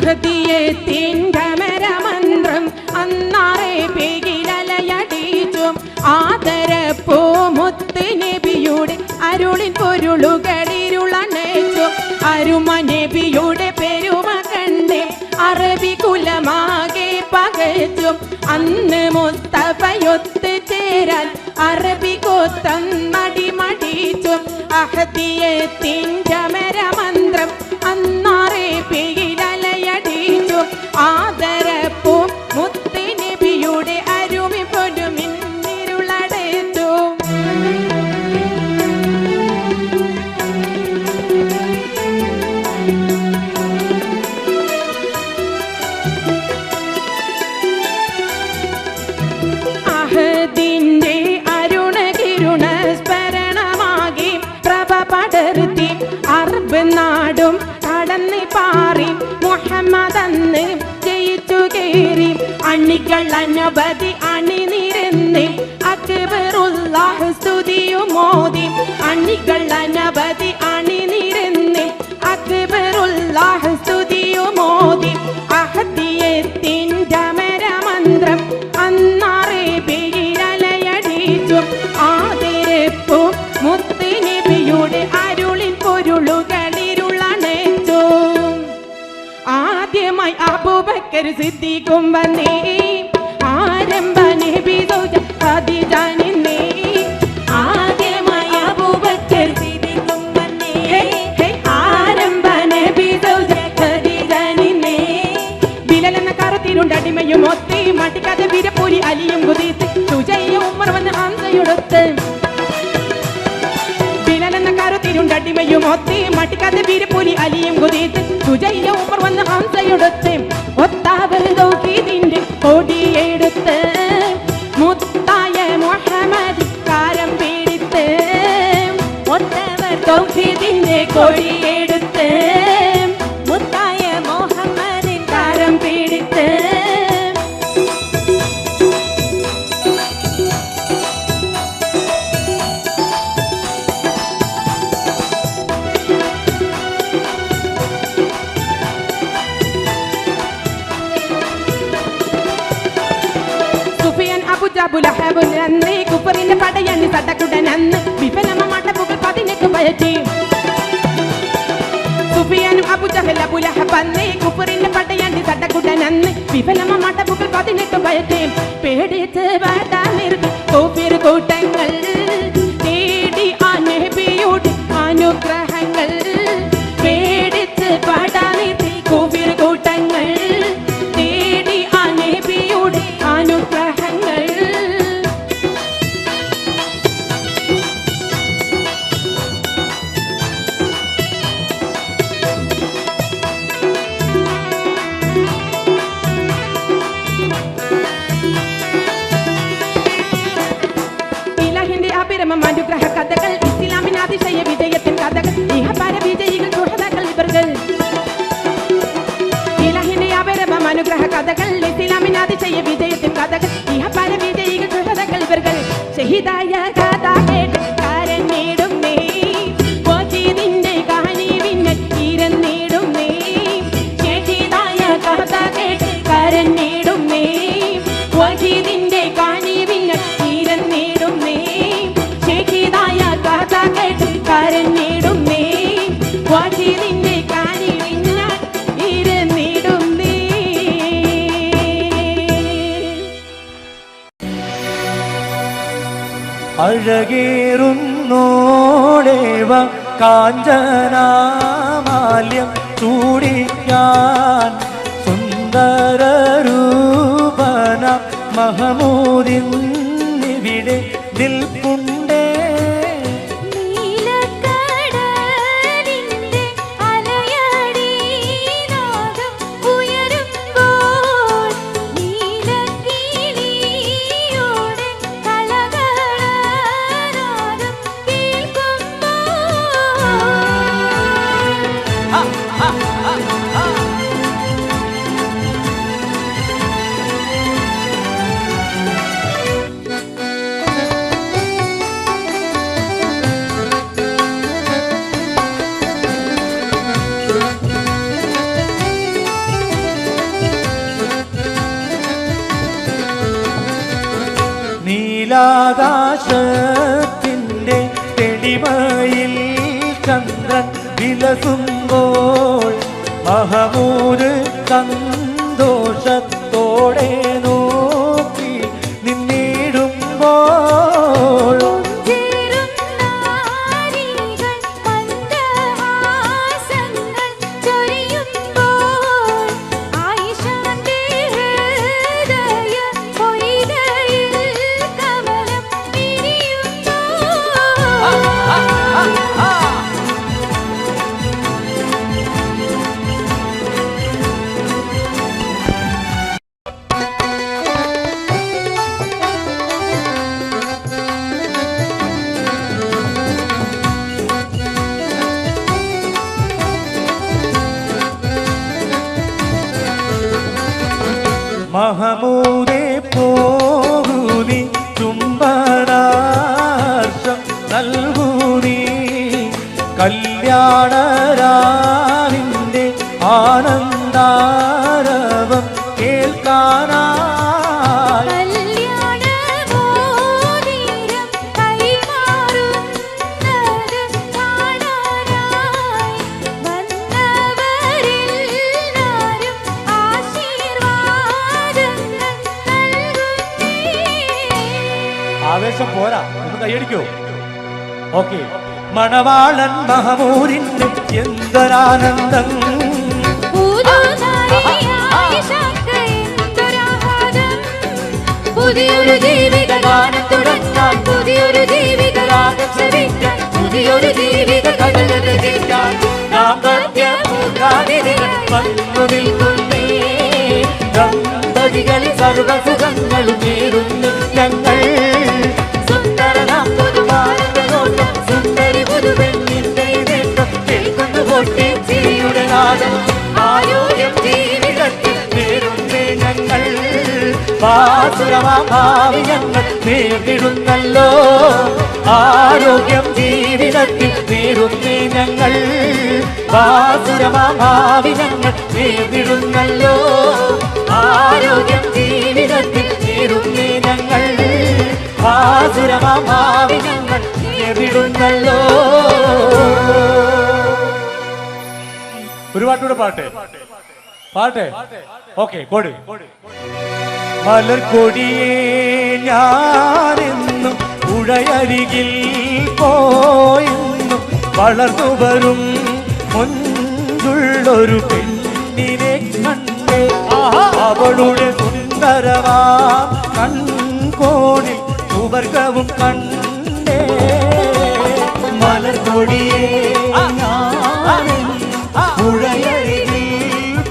അഹദിയത്തിൻ്റെ മരമന്ത്രം അന്നാറെ പേകിലലയടിച്ചും ആദരപ്പൂ മുത്ത് നബിയുടെ അരുളിൻ പൊരുളുകളിരുളണച്ചും അരുമ നബിയുടെ പെരുമ കണ്ട് അറബി കുലമാകെ പകച്ചും അന്ന് മുസ്തഫയൊത്ത് ചേരാൻ അറബി കോത്തം മടിമടിച്ചും അഹദിയത്തിൻ്റെ മരമന്ത്രം അന്നാറെ പേകിലലയടിച്ചും ആദരപ്പൂ മുത്ത് നബിയുടെ അരുമി പൊരുമിന്നിരുളടച്ചു. അഹദിന്റെ അരുണകിരുണ സ്മരണമാകി പ്രഭ പടർത്തി അറബ് നാടും കടന്ന് പാറി മുഹമ്മദന്ന് ജയിച്ചു കയറി അണികൾ അനവധി അണിനിരന്ന് അക്ബറുല്ലാഹ് സ്തുതിയും മോദി അണികൾ അനവധി അണിനിരന്ന് അക്ബറുല്ലാഹ് സ്തുതിയും മോദി അഹദിയത്തിൻ്റെ മരമന്ത്രം അന്നാറെ പേരിലലയടിച്ചു ആദരപ്പൂ മുത്ത് നബിയുടെ അരുളിൻ പൊരുളുകളിരുളണച്ചു. ആദ്യമായി അബൂബക്കർ സിദ്ദീഖും വന്നേ ആരംഭ നബി സൗജ ഖദീജ നിന്നേ ആദ്യമായി അബൂബക്കർ സിദ്ദീഖും വന്നേ ആരംഭ നബി സൗജ ഖദീജ നിന്നേ ബിലാൽ എന്ന കറുത്തിരുണ്ടടിമയും ഒത്തി മടിക്കാതെ വീരപ്പൂരി അലിയും കുതിത്ത് സുജയ്യ ഉമർ വന്ന് ഹംസയൊടുത്ത് ടിമയും ഒത്തി മട്ടിക്കാതെ വീരപ്പൂലി അലിയും കുതിത്ത് സുജയ്യ ഉമർ വന്ന് ഹംസയൊടുത്ത് ഒത്താവൽ തൗഹീദിന്റെ കൊടിയെടുത്ത് മുത്തായ മുഹമ്മദ് കാരം പിടിത്ത് ഒത്തവർ തൗഹീദിന്റെ കൊടിയെടുത്ത് മുത്തായ മുഹമ്മദിൻ കാരം പിടിത്ത് അബുലഹബുലന്ന് കുഫറിന്റെ പടയണി തടകുടനന്ന് വിഫലമമാട്ട പുകൾ 18 പയറ്റി സുഫിയാനും അബുജഹൽ അബുലഹബന്ന് കുഫറിന്റെ പടയണി തടകുടനന്ന് വിഫലമമാട്ട പുകൾ 18 പയറ്റി പേടിച്ച് വാടാനിർത്തി കുഫിർ കൂട്ടങ്ങൾ തേടി ആ നബിയുടെ അനുഗ്രഹങ്ങൾ പേടിച്ച് വാടാനിർത്തി കുഫിർ കൂട്ടങ്ങൾ തേടി ആ നബിയുടെ അനുഗ്രഹങ്ങൾ അനുഗ്രഹ കഥകൾ ഇസ്ലാമിന് അതിശയ വിജയത്തിൻ കഥകൾ ഇഹപര വിജയികൾ സുഹൃത്തുക്കൾ ഇവர்கள் ഇലാഹിന്റെ അപരമം അനുഗ്രഹ കഥകൾ ഇസ്ലാമിന് അതിശയ വിജയത്തിൻ കഥകൾ ഇഹപര വിജയികൾ സുഹൃത്തുക്കൾ ഇവர்கள் ഷഹീദായ കഥ കേട്ട് കരഞ്ഞിടും നീ വജീദിന്റെ കഹനീവിനെ ഇരന്നിടും നീ ഷഹീദായ കഥ കേട്ട് കരഞ്ഞിടും നീ വജീദിന്റെ കഹനീവിനെ ഇരന്നിടും നീ ഷഹീദായ കഥ കേട്ട് കരഞ്ഞിടും നീ വജീദിന്റെ കഹനീവിനെ ഇരന്നിടും നീ. അഴകേറുന്നോളേവ കാഞ്ചനാമാല്യം ചൂടിക്കാൻ സുന്ദരരൂപന മഹമൂദിന്നിവിടെ ദിൽപുണ്ടേ നീലാകാശത്തിൻ്റെ തെളിമയിൽ ചന്ദ്രൻ വിലസുമ്പോൾ മഹമൂദ് സന്തോഷത്തോടെ നോക്കി നിന്നിടുമ്പോൾ മഹമൂദേ പോകൂനി ചുംബനാർഷം നൽകൂനി കല്യാണരാവിൻ്റെ ആനന്ദാരവം കേൾക്കാനായി ആവേശം പോരാ, ഒന്ന് കൈയടിക്കോ? ഓക്കെ. മണവാളൻ മഹമൂദിന്റെ എന്തൊരാനന്ദം, പുതിയൊരു ജീവിത ഗാനം തുടങ്ങാൻ, പുതിയൊരു ജീവിത രാഗം ശ്രവിക്കാൻ, പുതിയൊരു ജീവിത കഥ രചിക്കാൻ വന്നു നിൽക്കുന്നേ. ദമ്പതികൾ സർവസുഖങ്ങളും നേരുന്നു ഞങ്ങൾ. സുന്ദരനാം പുതുമാനോട്ടം, സുന്ദരി പുതുവെണ്ണിന്റെ നേട്ടം കേൾക്കുന്നു പൊട്ടി ചിരിയുടെ നാദം. ആരോഗ്യം ജീവിതത്തിൽ നേരുന്നേ ഞങ്ങൾ. ഭാവി ഞങ്ങൾ നേരിടുന്നല്ലോ. ആരോഗ്യം ജീവിതത്തിൽ നേരുന്നേ ഞങ്ങൾ. ഭാവി ഞങ്ങൾ നേരിടുന്നല്ലോ. ആരോഗ്യം ജീവിതത്തിൽ നേരുന്നേ ഞങ്ങൾ. ഭാവി ഞങ്ങൾ നേരിടുന്നല്ലോ. ഒരു പാട്ടൂടെ പാട്ടെ പാട്ടെ. ഓക്കെ, കൊടി. മലർക്കൊടിയേ ഞാനെന്നും പുഴയരികിൽ പോയെന്നും വളർന്നു വരും മുൻപുള്ളൊരു പെണ്ണിനെ കണ്ടേ. അവളുടെ സുന്ദരമാം കൺകോണിൽ സുവർഗവും കണ്ടേ. മലർക്കൊടിയേ പുഴയരികിൽ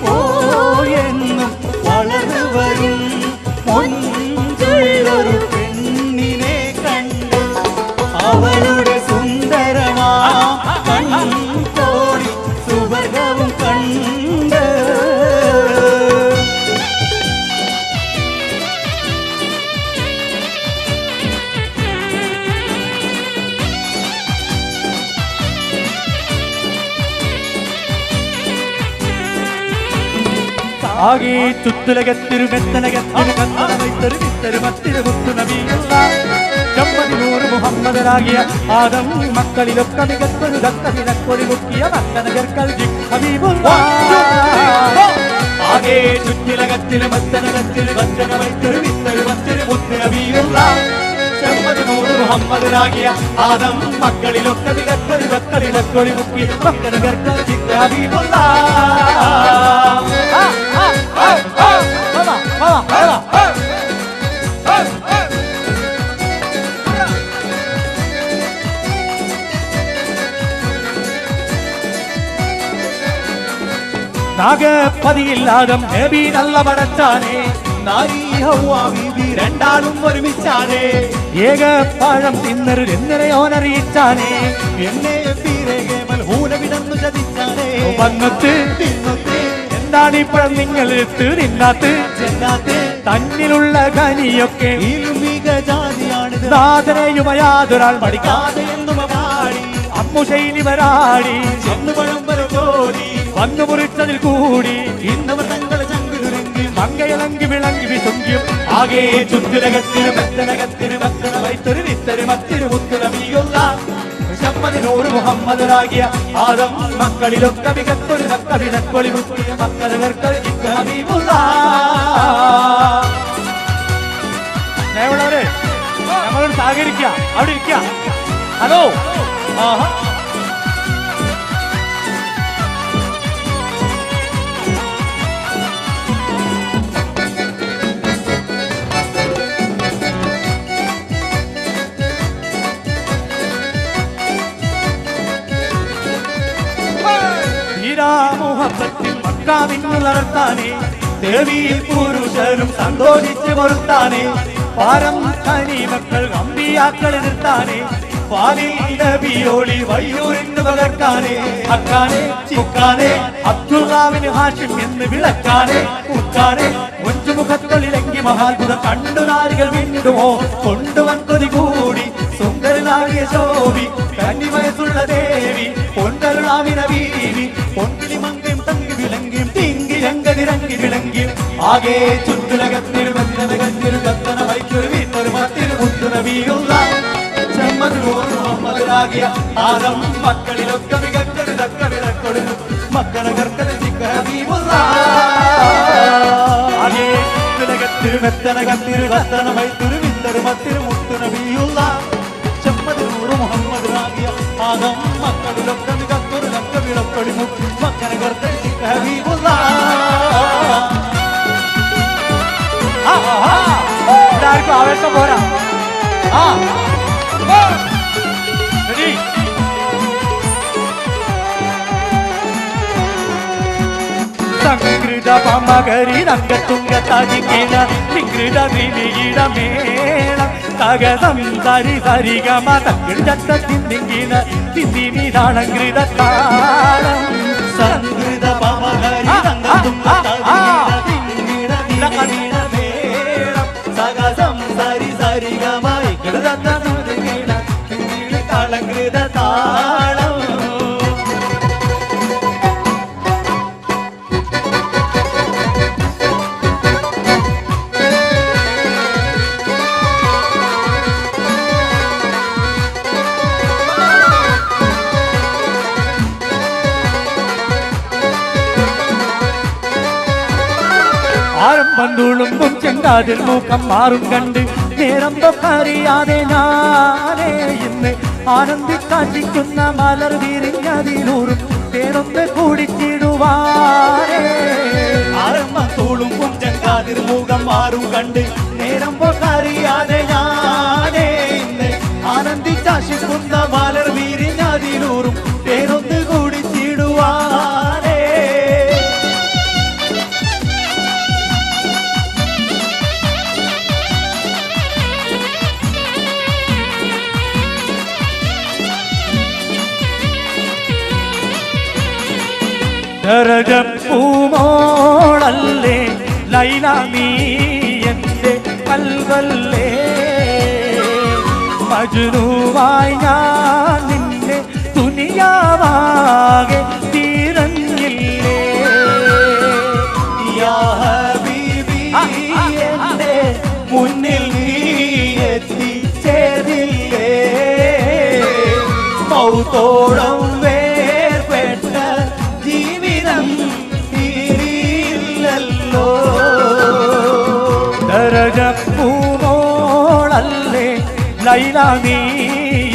പോയെന്നും വളർന്നു വരും മുൻപുള്ളൊരു പെണ്ണിനെ കണ്ടു. അവളുടെ സുന്ദരമാം കൺകോണിൽ സുവർഗവും കണ്ട്. ആകെ ചുറ്റുലകത്തിരു മെത്തനകത്തിരു കത്തനമൈത്തൊരു വിത്തരു മത്തിരു മുത്തുനബിയുള്ള ചമ്പതിനൂറ് മുഹമ്മദനാകിയ ആദം മക്കളിലൊക്കെ മികത്തൊരു ദത്തനിലക്കൊടി മുക്കിയ മത്തനകർക്കൽ ഹബീബുള്ള. ആകെ ചുറ്റിലകത്തിരു മെത്തനകത്തിരു കത്തനമൈത്തൊരു വിത്തരു മത്തിരു മുത്തുനബിയുള്ള ചമ്പതിനൂറ് മുഹമ്മദനാകിയ ആദം മക്കളിലൊക്കെ മികത്തൊരു ദത്തനിലക്കൊടി മുക്കിയ മത്തനകർക്കൽ ഹബീബുള്ള. നാഗപതിയില്ലാതെ നബി നല്ല പടച്ചാനേ. രണ്ടാളും ഒരുമിച്ചാനേ. ഏക പഴം തിന്നൊരു എന്നറിയിച്ചാനേ. എന്നെ ഹൂലവിടന്നു ചതിച്ചാനേ. വന്നത്ത് എന്താണ് ഇപ്പോഴും നിങ്ങൾ തിന്നാത്ത് ചെന്നാത്ത് തന്നിലുള്ള കനിയൊക്കെ ജാതിയാണ്. നാഥനയുമയാതൊരാൾ പഠിക്കാതെ എന്നും പാടി അമ്മുശൈലി വരാടി ചെന്നു പഴം വര കോടി വന്നു മുറിച്ചതിൽ കൂടി ഇന്നവർ തങ്ങളെ ചങ്കുരുങ്ങി മങ്കയിളങ്കി വിളങ്കി വിസുങ്കിയും ആകെ ചുറ്റുലകത്തിരു മെത്തനകത്തിരു മെത്തന വൈത്തരു വിത്തരു മത്തിരു മുത്തുര വീയുള്ള മുഹമ്മദിനോട് മുഹമ്മദനാകിയ ആദം മക്കളിലൊക്കെ മികത്തൊരു കവിതക്കൊളി മുത്തിയ മക്കളുകൾക്ക് സ്നേഹമുള്ളവരെ നമ്മളോട് സഹകരിക്കുക അവിടെ ഇരിക്കുക ഹലോ ആഹാ മുഹബത്തിൽ മക്കാവിനുളർത്താനേ ദേവിയിൽ പുരുഷരും സന്തോഷിച്ച് പൊറുത്താനേ പാരം കനി മക്കൾ അമ്പിയാക്കൾ എതിർത്താനേ പാലിൽ നബിയോളി വയ്യൂരിന്ന് പകർത്താനേ അക്കാനെ ചിക്കാനെ അബ്ദുള്ളാവിന് ഹാഷിം എന്ന് വിളക്കാനെ ഉക്കാനെ മുഞ്ചുമുഖത്തൊളിലെങ്കി മഹാത്ഭുതം കണ്ടു നാരികൾ വീണ്ടുമോ കൊണ്ടുവൻ കൊതി കൂടി സുന്ദരനാകിയ ശോഭി കന്നിവയസ്സുള്ള ദേവി പൊന്നരുളാവിന വീവി പൊന്നിലി മങ്കം തങ്കി വിളങ്ങിയും തിങ്കി രംഗതിരങ്ങി വിളങ്ങിയും ആകെ ചുറ്റുലകത്തിരു ബന്ധനകത്തിരു കത്തന വൈക്കൊരു വീട്ടൊരു മത്തിരു മുത്തുന വീയുള്ള മുഹമ്മദനാകിയ ആദം മക്കളിലൊക്കെ മികച്ചൊരു തക്ക വിളക്കൊടുന്നു മക്കളെ കർക്കത് ചിക്കീമുള്ള ആകെ ചുറ്റുലകത്തിരു മെത്തനകത്തിരു കത്തന വൈത്തൊരു വീട്ടൊരു മത്തിരു മുത്തുന വീയുള്ള മുഹമ്മദനാകിയ ആദം മക്കളിലൊക്കെ മികത്തൊരു തക്ക വിളക്കൊടുന്നു മക്കളെ കർക്കത് ചിക്കീമുള്ള ഇതാർക്കും ആവേശം പോരാ സംകൃത പമകരി രംഗത്തുങ്ക തടിക്കേന നികൃത വിനിയിട മേളം തകസം സരി സരിഗമ തകൃതത്തിന്തിങ്കിന തിന്തിനിതാളങ്കൃത താളം സംകൃത പമകരി രംഗത്തുങ്ക തടിക്കേന നികൃത മേളം തകസം സരി സരിഗമ ഇകൃതത്തിന്തിങ്കിന തിന്തിനിതാളങ്കൃത താളം പന്തുളുമ്പും ചെങ്കാതിൽ മൂക്കം മാറും കണ്ട് നേരം തൊക്കറിയാതെ ഞാനേ ഇന്ന് ആനന്ദിക്കാശിക്കുന്ന മലർ വിരിഞ്ഞതിലൂറും തേനൊന്ന് കൂടിച്ചിടുവാനേ ആരംഭത്തുളുമ്പും ചെങ്കാതിൽ മൂക്കം മാറും കണ്ട് നേരം തൊക്കറിയാതെ ഞാനേ ഇന്ന് ആനന്ദിക്കാശിക്കുന്ന മലർ വിരിഞ്ഞതിലൂറും തേനൊന്ന് കൂടിച്ചിടുവാനേ പൂമോളല്ലേ ലൈല നീ എന്റെ കൽവല്ലേ മജ്നൂവായി ഞാൻ നിന്നെ ദുനിയാവാകെ തിരഞ്ഞില്ലേ യാ ഹബീബി എന്റെ മുന്നിൽ നീ എത്തിച്ചേരില്ലേ മൗത്തോളം വേർപെട്ട ജീവിതം തീരില്ലല്ലോ ദരജപ്പൂമോളല്ലേ ലൈല നീ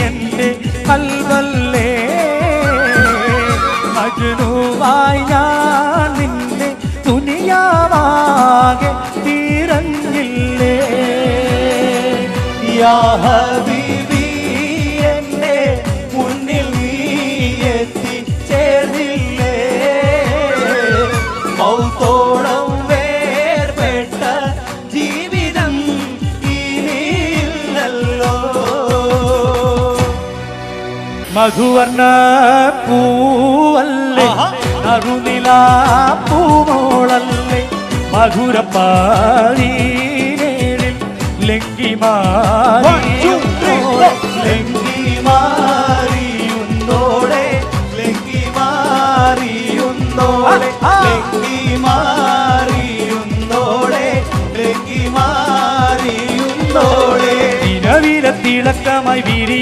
എന്റെ കൽവല്ലേ മജ്നൂവായി ഞാൻ നിന്നെ ദുനിയാവാകെ തിരഞ്ഞില്ലേ യാ ഹബീബി എന്റെ മുന്നിൽ നീ എത്തിച്ചേർന്നില്ലേ മൗത്തോളം വേർപെട്ട ജീവിതം ഇനിയില്ലല്ലോ മധുവർണ്ണ പൂവല്ലേ നറുനില പൂമോളല്ലേ മധുരപ്പാരീനേരിൽ ലങ്കിമാരിയുന്നോടെ ലങ്കിമാരിയുന്നോടെ ലങ്കിമാരിയുന്നോടെ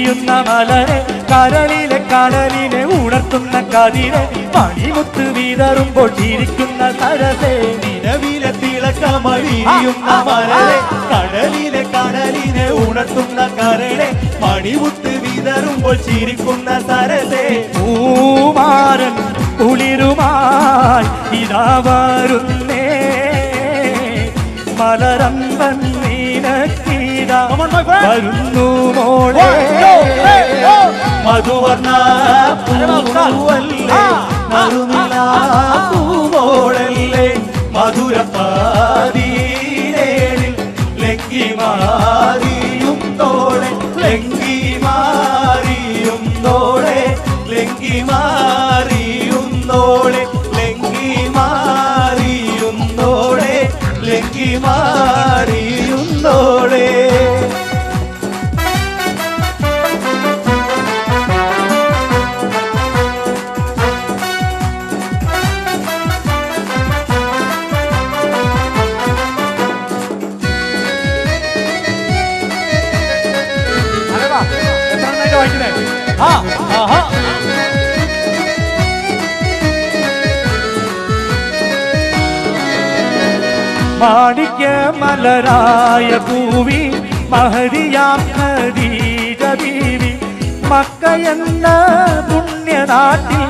വിരിയുന്ന മലരെ കരളിലെ കടലിനെ ഉണർത്തുന്ന കതിരെ മണിമുത്ത് വിതറുമ്പോൾ ചിരിക്കുന്ന സരസേ നിലവിലെ തിളക്കമായി വിരിയുന്ന മലരെ കടലിലെ കടലിനെ ഉണർത്തുന്ന കരളെ മണിമുത്ത് വിതറുമ്പോൾ ചിരിക്കുന്ന സരസേ പൂമാരൻ കുളിരുമായി ഇതാ വരുന്നേ മലരമ്പൻ നീനക്കീടാ വരുന്നു മോളെ മധുവർണ്ണ പൂവല്ലേ നറുനിലാ പൂവോളല്ലേ മധുരപ്പാതീരേനിൽ ലങ്കി മാറിയും തോളെ ലങ്കി മാറിയും തോളെ ലങ്കി മാറിയും തോളെ ലങ്കി മാറിയും തോളെ ലങ്കി മാറിയും തോളെ മാണിക്യ മലരായ പൂവി മഹദിയാം ഖദീജ ബീവി മക്ക എന്ന പുണ്യനാട്ടിൽ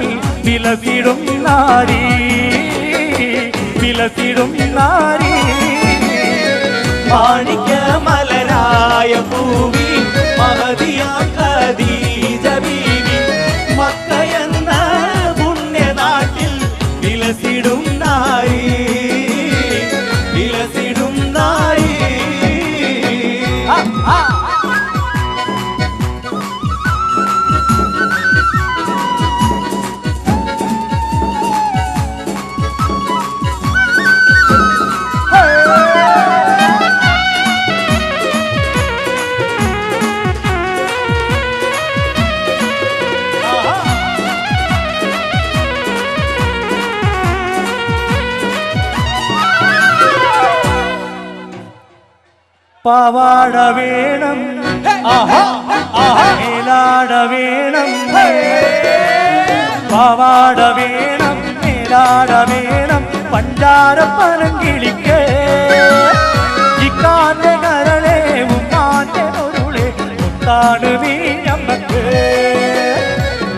വിലസിടും നാരി വിലസിടും നാരി മാണിക്യ മലരായ പൂവി മഹദിയാം ഖദീജ ബീവി മക്ക എന്ന പുണ്യനാട്ടിൽ വിലസിടും നാരി വിലസിടും നാരി പാവാട വേണം മേലാട വേണം പാവാട വേണം മേലാട വേണം പഞ്ചാര പനങ്കിളിക്ക് ഇക്കാന്റെ കരളെ ഉമ്മാന്റെ പൊരുളെ മുത്താണ് വീഴമ്മക്ക്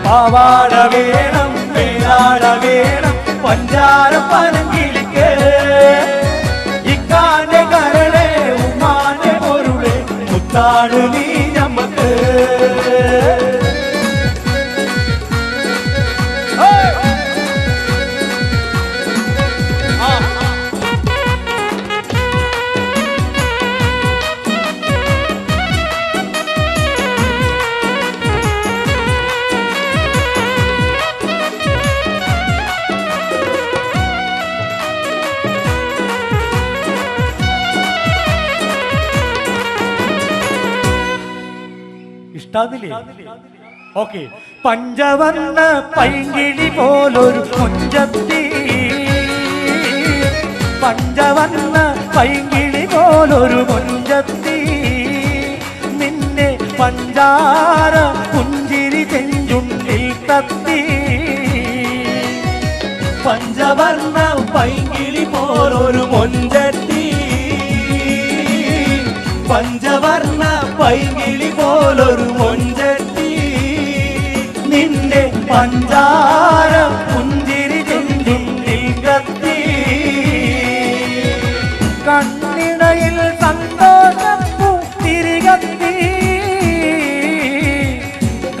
പാവാട വേണം മേലാട വേണം പഞ്ചാര പനങ്കിളിക്ക് ഇക്കാന്റെ കരളെ ഉമ്മാന്റെ പൊരുളെ മുത്താണ് നീ ഞമ്മക്ക് ഇഷ്ടാതില്ലേ ഓക്കെ പഞ്ചവർണ്ണ പൈങ്കിളി പോലൊരു കൊഞ്ചത്തി പഞ്ചവർണ്ണ പൈങ്കിളി പോലൊരു കൊഞ്ചത്തി നിന്നെ പഞ്ചാര പുഞ്ചിരി ചെഞ്ചുണ്ടിൽ തത്തി പഞ്ചവർണ്ണ പൈങ്കിളി പോലൊരു കൊഞ്ചത്തി പഞ്ചവർണ്ണ പൈങ്കിളി പോലൊരു കൊഞ്ചത്തി നിന്റെ പഞ്ചാര പുഞ്ചിരി ചെഞ്ചുണ്ടിൽ കത്തി കണ്ണിടയിൽ സന്തോഷപ്പൂ തിരികത്തി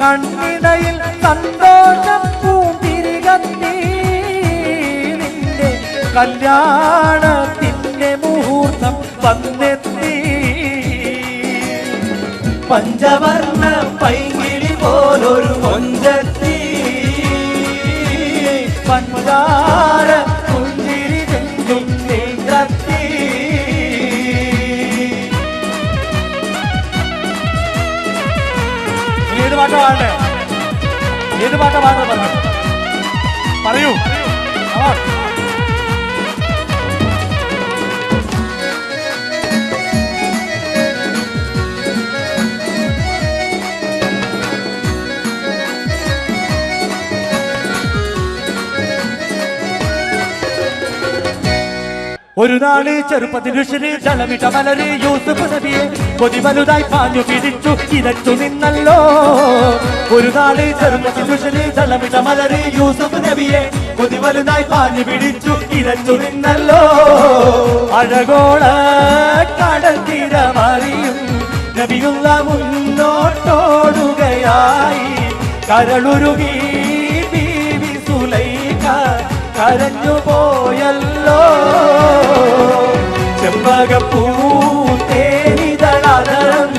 കണ്ണിടയിൽ സന്തോഷപ്പൂ തിരികത്തി നിന്റെ കല്യാണത്തിന്റെ മുഹൂർത്തം വന്നെത്തി പഞ്ചവർണ്ണ പൈങ്കിളി പോലൊരു കൊഞ്ചത്തി പഞ്ചാര പുഞ്ചിരി ചെഞ്ചുണ്ടിൽ കത്തി ഏത് പാട്ടാ പാടേ ഏത് പാട്ടാ പാടുന്നത് പറയൂ ഒരു നാള് ചെറുപ്പത്തിനുഷര് ജലമിട്ട മലര് യൂസുഫ് നബിയെ കൊതി വലുതായി പാഞ്ഞു പിടിച്ചു ഇരച്ചു നിന്നല്ലോ. ഒരു നാള് ചെറുപ്പത്തിനുഷര് ജലമിട്ട മലര് യൂസുഫ് നബിയെ കൊതി വലുതായി പാഞ്ഞു പിടിച്ചു ഇരച്ചു നിന്നല്ലോ. അഴകോള കടൽ തീരമറിയും നബിയുള്ള മുന്നോട്ടോടുകയായി. കരളുരുകി ബീവി സുലൈഖ കരഞ്ഞു പോയല്ലോ. ചെമ്പകപ്പൂ തേനിതളാതരം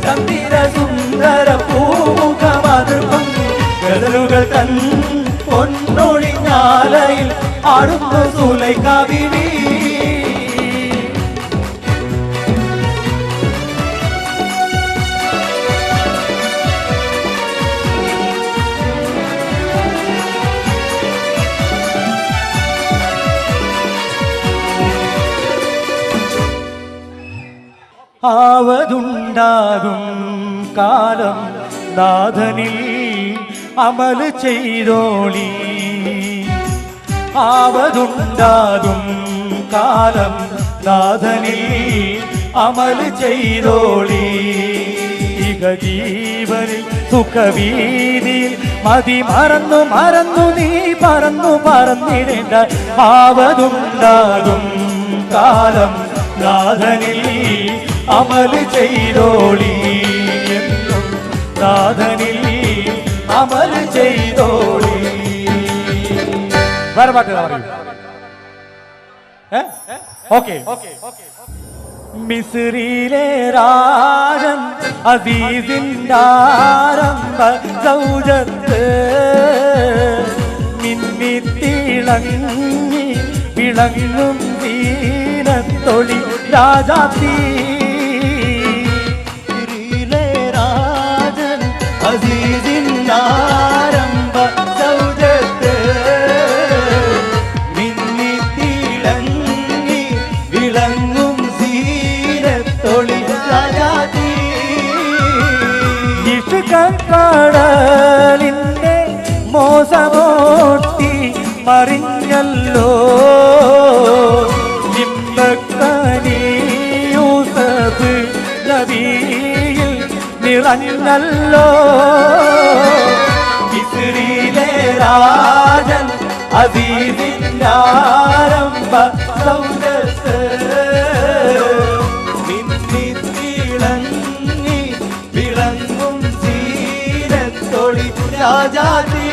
ചന്ദിര സുന്ദര പൂമുഖമതൃപ്പം ഗദലുകൾ തൻ പൊന്നൊഴിഞ്ഞാലയിൽ ആടുന്നു സുലൈഖ ബീവി. ആവതുണ്ടാകും കാലം നാഥനിൽ അമല് ചെയ്തോളി. ആവതുണ്ടാകും കാലം നാഥനിൽ അമല് ചെയ്തോളി. ഇക ജീവനിൽ സുഖവീതിയിൽ മതി മറന്നു മറന്നു നീ പറന്നു പറന്നിടേണ്ട. ആവതുണ്ടാകും കാലം നാഥനിൽ അമല് ചെയ്തോളി. എന്നും നാഥനിൽ അമല് ചെയ്തോളി. വേറെ പാട്ട് പറയൂ. ഓക്കെ. മിസ്രിയിലെ രാജൻ അസീസിന്റെ ആരംഭ സൗജത്ത് മിന്നിത്തിളങ്ങി വിളങ്ങും ദീനത്തൊളി രാജാത്തി. രാജൻ അസീസിന്റെ ആരംഭ സൗജത്ത് മിന്നിത്തിളങ്ങി വിളങ്ങും ദീനത്തൊളി രാജാത്തി. ഇഷ്കക്കടലിന്റെ മോസമോട്ടി മറിഞ്ഞല്ലോ. യൂസഫ് നബിയിൽ നിറഞ്ഞല്ലോ. മിസ്രിയിലെ രാജൻ അസീസിന്റെ ആരംഭ സൗജത്ത് മിന്നിത്തിളങ്ങി വിളങ്ങും സീരത്തൊളി രാജാതി.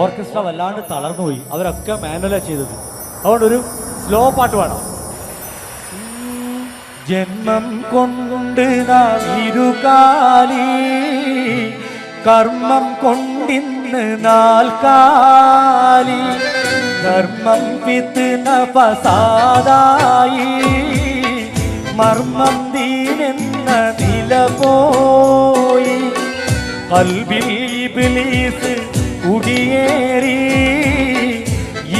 ഓർക്കസ്ട്ര വല്ലാണ്ട് തളർന്നുപോയി. അവരൊക്കെ മാനുവലാ ചെയ്തത്. അതുകൊണ്ടൊരു സ്ലോ പാട്ട് വേണം. ജന്മം കൊണ്ട് നാം ഇരുകാലി കർമ്മം കൊണ്ടിന്ന് നാൽക്കാലി. ധർമ്മം വിത്ത് ഫസാദായി മർമ്മം ദീനെന്ന നില പോയി. ഖൽബിൽ ഇബ്ലീസ് കുടിയേറി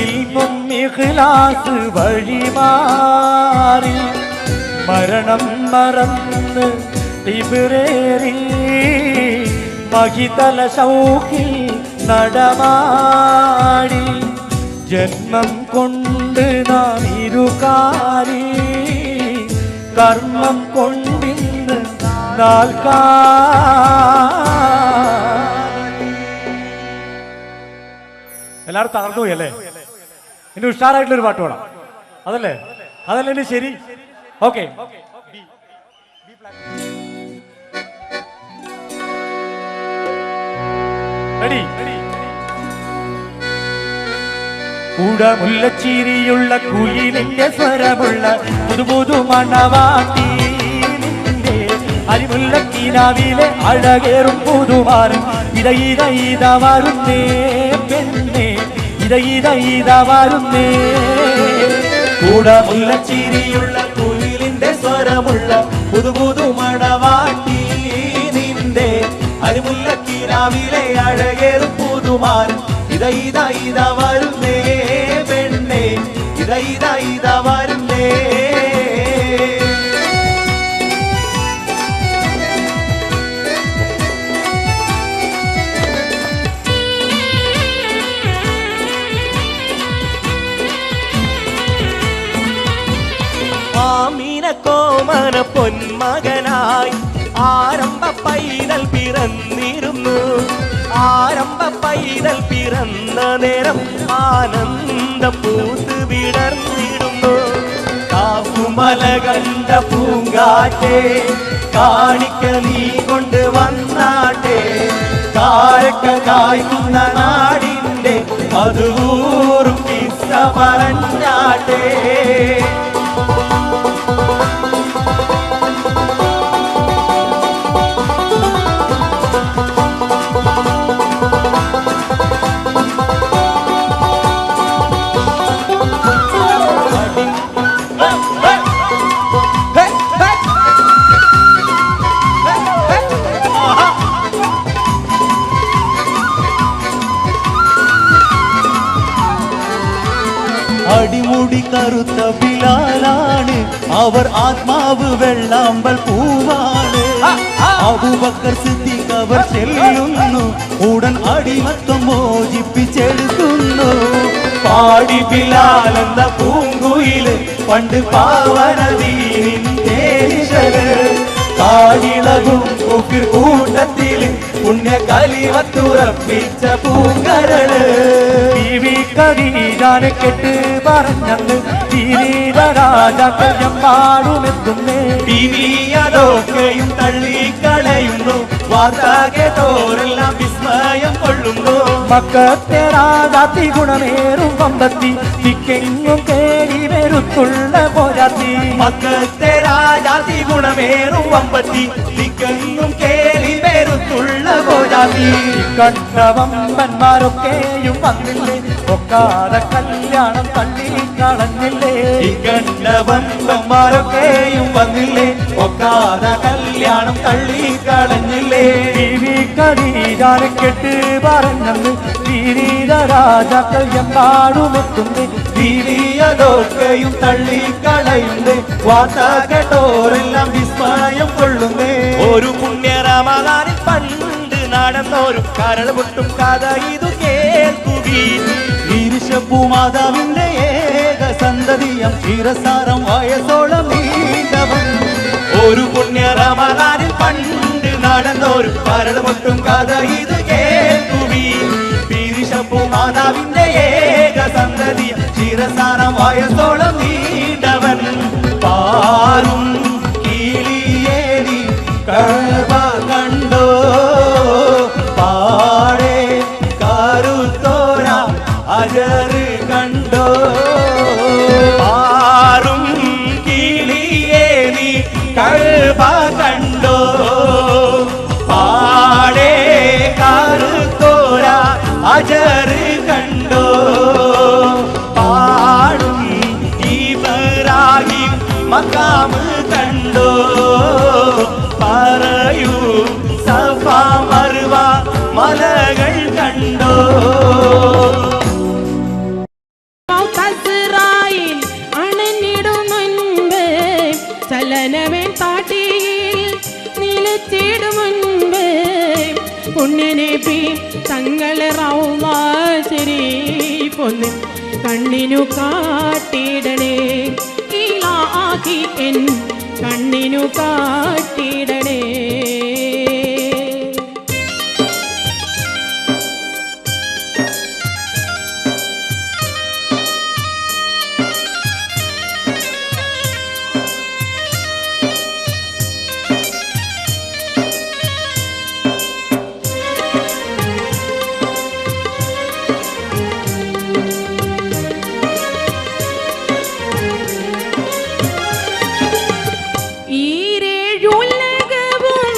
ഇൽമും ഇഖ്ലാസ് വഴിമാറി. മരണം മറന്ന് തിബിറേറി മഹിതല ശൗഖിൽ നടമാടി. ജന്മം കൊണ്ട് നാം ഇരുകാലി കർമ്മം കൊണ്ടിന്ന് നാൽക്കാലി. എല്ലാവരും തകർന്നു പോയി അല്ലേ? ഇനി ഉഷാറായിട്ടുള്ളൊരു പാട്ട് വേണം. അതല്ലേ ഇനി ശരി. ഓക്കെ. റെഡി. കൂടമുല്ലച്ചിരിയുള്ള കുയിലിന്റെ സ്വരമുള്ള പുതുപുതു മണവാട്ടി നിന്റെ അരിമുല്ലക്കീനാവിലെ അഴകേറും പുതുമാറും ഇത വരുന്നേ പെണ്ണേ ഇത വരുന്നേ. കൂടമുല്ലച്ചിരിയുള്ള കുയിലിന്റെ സ്വരമുള്ള പുതുപുതു മണവാട്ടി നിന്റെ അരിമുല്ലക്കീനാവിലെ അഴകേറും പുതുമാറും ഇത വരുന്നേ പെണ്ണേ ഇത വരുന്നേ. കോമന പൊന്മകനായി ആരംഭ പൈതൽ പിറന്നിരുന്നു. ആരംഭ പൈതൽ പിറന്ന നേരം ആനന്ദം പൂത്ത് വിടർന്നിടുന്നു. കാപ്പുമല കണ്ട പൂങ്കാറ്റേ കാണിക്ക നീ കൊണ്ട് വന്നാട്ടെ. കാരക്ക കായ്ക്കുന്ന നാടിന്റെ മധുവൂറും കിസ്സ പറഞ്ഞാട്ടെ. അടിമുടി കറുത്ത ബിലാലാണ് അവർ ആത്മാവ് വെള്ളാമ്പൽ പൂവാണ്. അബൂബക്കർ സിദ്ദീഖ് അവർ ചെല്ലുന്നു ഉടൻ അടിമത്തം മോചിപ്പിച്ചെടുക്കുന്നു. പാടി ബിലാൽ എന്ന പൂങ്കുയില് പണ്ട് പാവനദീനിൻ തേനിഴല്. കാടിളകും കുക്കിർ കൂട്ടത്തില് പുണ്യ കലിമത്തുറപ്പിച്ച പൂങ്കരള്. ഖദീജാനെ കെട്ട് പറഞ്ഞത് തിരീര രാജാക്കൾ എമ്പാടുമെത്തുന്നേ. അതൊക്കെയും തള്ളിക്കളയുന്നു. വാർത്താകെ തോരെല്ലാം വിസ്മയം കൊള്ളുന്നു. മക്കത്തെ രാജാത്തി ഗുണമേറും വമ്പത്തി തിക്കെങ്ങും കേടി വരുത്തുള്ള പോരാത്തി. മക്കത്തെ രാജാത്തി ഗുണമേറും വമ്പത്തി തിക്കെങ്ങും കേടി വരുത്തുള്ള പോരാത്തി. കണ്ട വമ്പന്മാരൊക്കെയും വന്നില്ലേ ഒക്കാതെ കല്യാണം തള്ളിക്കളഞ്ഞില്ലേ. കണ്ട വമ്പന്മാരൊക്കെയും വന്നില്ലേ ഒക്കാതെ കല്യാണം തള്ളിക്കളഞ്ഞില്ലേ. ഖദീജാനെ കെട്ട് പറഞ്ഞത് തിരീര രാജാക്കൾ എമ്പാടുമെത്തുന്നേ. അതൊക്കെയും തള്ളിക്കളയുന്നേ. വാർത്ത കേട്ടോരെല്ലാം വിസ്മയം കൊള്ളുന്നേ. ഒരു പുണ്യ റമദാനിൽ പണ്ട് നടന്നോരും കരൾ പൊട്ടും കഥ ഇതു കേൾക്കുകയും മാതാവിന്റെ ഏക സന്തതിയം ചിരസാരം വയസ്സോളം നീണ്ടവൻ. ഒരു പുണ്യ റമദാനിൽ പണ്ട് നടന്നോരും കരൾ പൊട്ടും കഥ ഇത് കേൾക്കുകയും മാതാവിന്റെ ഏക സന്തതിയം ചിരസാരം വയസ്സോളം നീണ്ടവൻ. പാറും കിളിയേരി കഅബ കണ്ടോ പാടേ കരുത്തോര അജറ് കണ്ടോ. പാറും കിളിയേരി കഅബ കണ്ടോ പാടേ കരുത്തോര അജറ് കണ്ടോ. പാടും ഇബ്രാഹിം മഖാമ് കണ്ടോ. പറയൂ സഫ മർവ മലകൾ കണ്ടോ. അണഞ്ഞിടും മുൻപ് ചലനമേ പാട്ടിയിൽ നിലച്ചിടും മുൻപ് പുണ്യനബി തങ്ങളെ റൗള ശരീഫൊന്ന് കണ്ണിനു കാട്ടിടണേ. ഇലാഹി എൻ കണ്ണിനു കാട്ടിടണേ. ഈരേഴുലകവും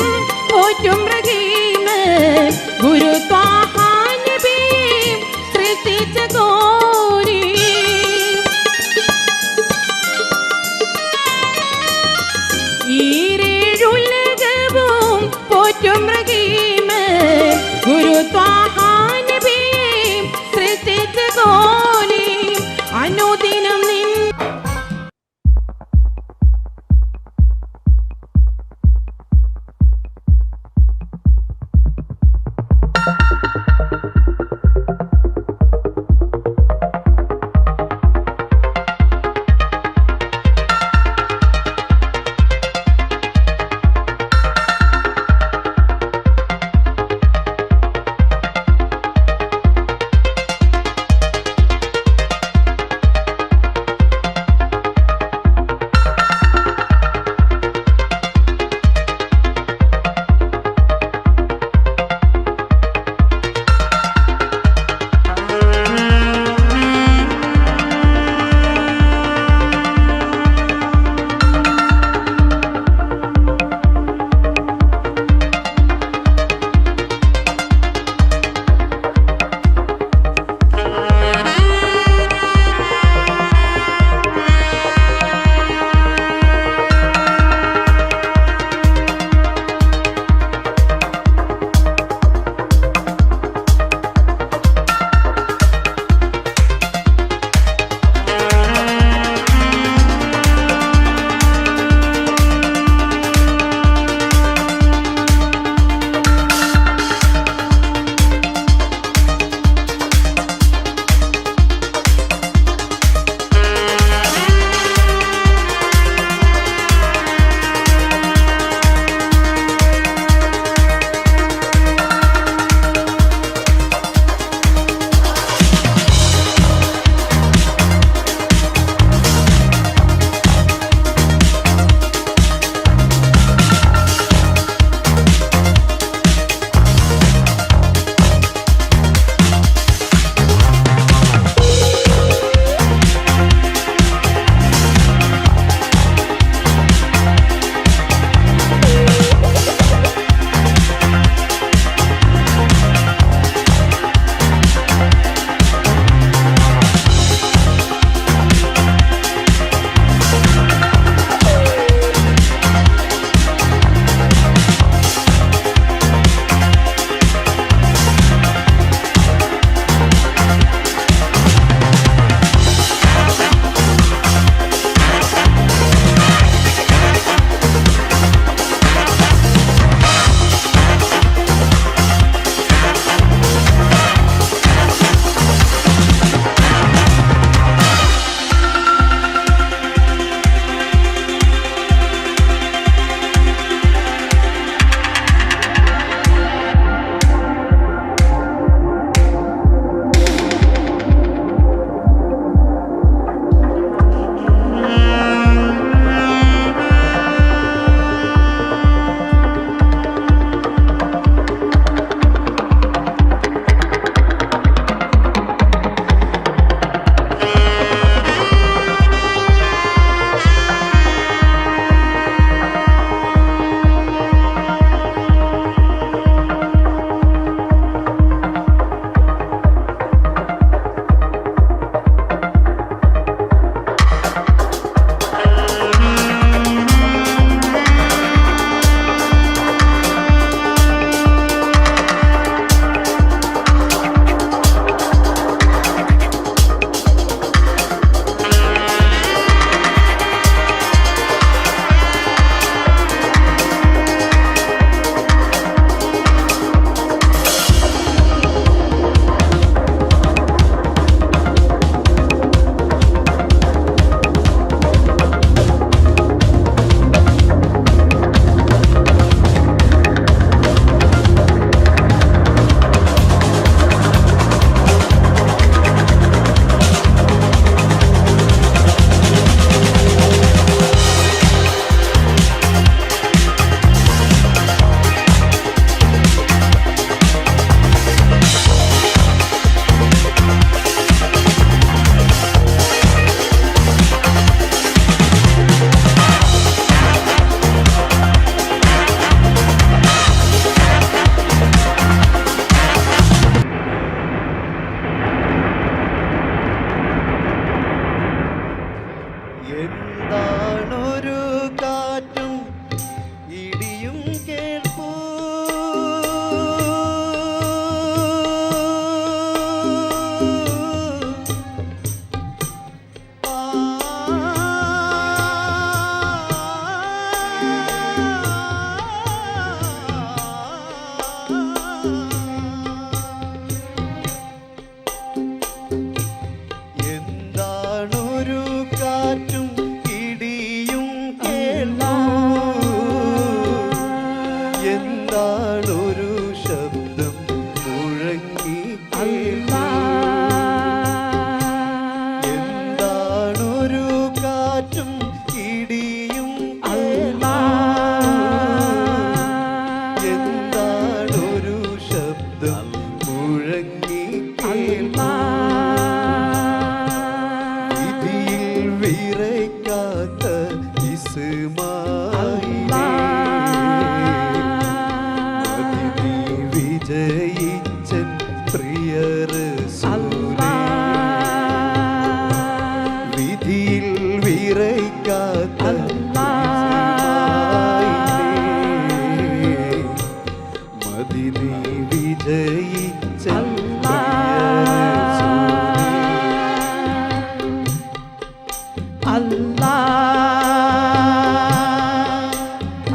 അല്ലാ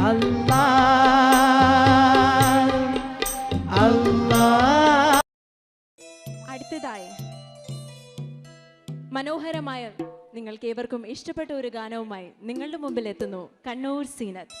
അല്ലാ അല്ലാ. അടുത്തതായി മനോഹരമായ നിങ്ങൾക്ക് ഏവർക്കും ഇഷ്ടപ്പെട്ട ഒരു ഗാനവുമായി നിങ്ങളുടെ മുമ്പിൽ എത്തുന്നു കണ്ണൂർ സീനത്ത്.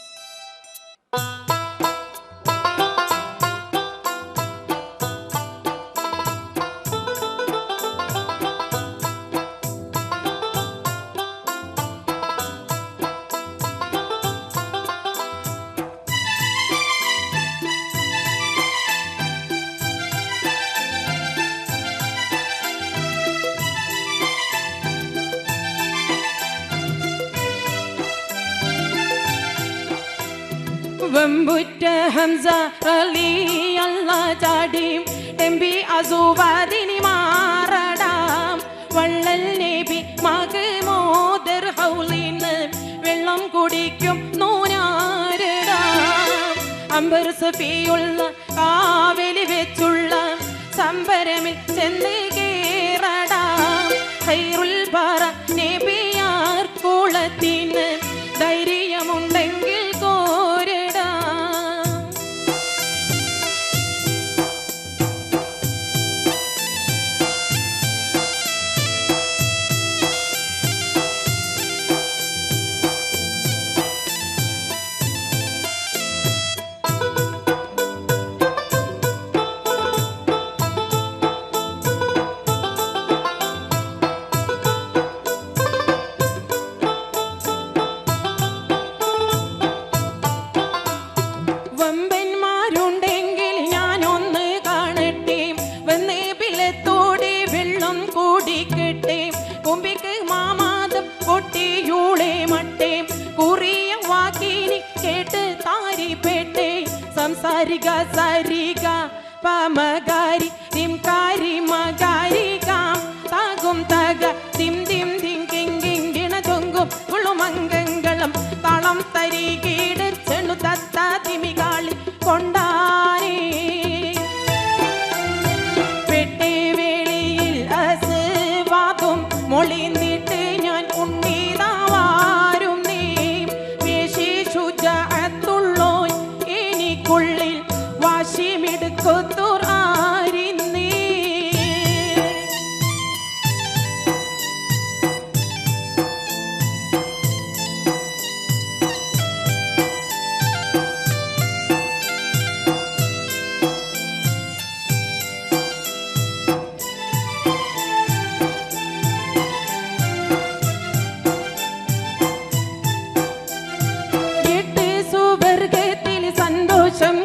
വെമ്പുറ്റ ഹംസ അലി അല്ല ചാടിയും എംബി അസുവാദിനി മാറടാം വള്ളൽ നബി മകമോദർ ഹൗലിന്ന് വെള്ളം കുടിക്കും നൂനാരടാം അമ്പർ സഫിയുള്ള കാവലി വെച്ചുള്ള സംബരമിൽ ചെന്ന് കേറടാം ഖൈറുൽ ബറ നബിയാർ കുളത്തിന് ധൈര്യമുണ്ടെങ്കിൽ കുമ്പിക്ക് മാമാദം കൊട്ടിയൂളെ മട്ടേ കുറിയ വാക്കിനി കേട്ട് താരിപ്പെട്ടേ സംസാരിക സരിക പമകാരി തിംകാരി മകാരികാം താകും തക തിം തിം തിം കിങ്കിങ്കിണ തൊങ്കും കുളുമംഗങ്ങളും തളം തരികീട് ചെണ്ണു തത്ത തിമികാളി കൊണ്ടാനേ മൊളിന്നിട്ട് ഞാൻ ഉണ്ണീതാവാരും നീ വേശിശുജഅത്തുള്ളോ എനിക്കുള്ളിൽ വാശിമിടുക്കുത്തൂർ ആരിന്നീ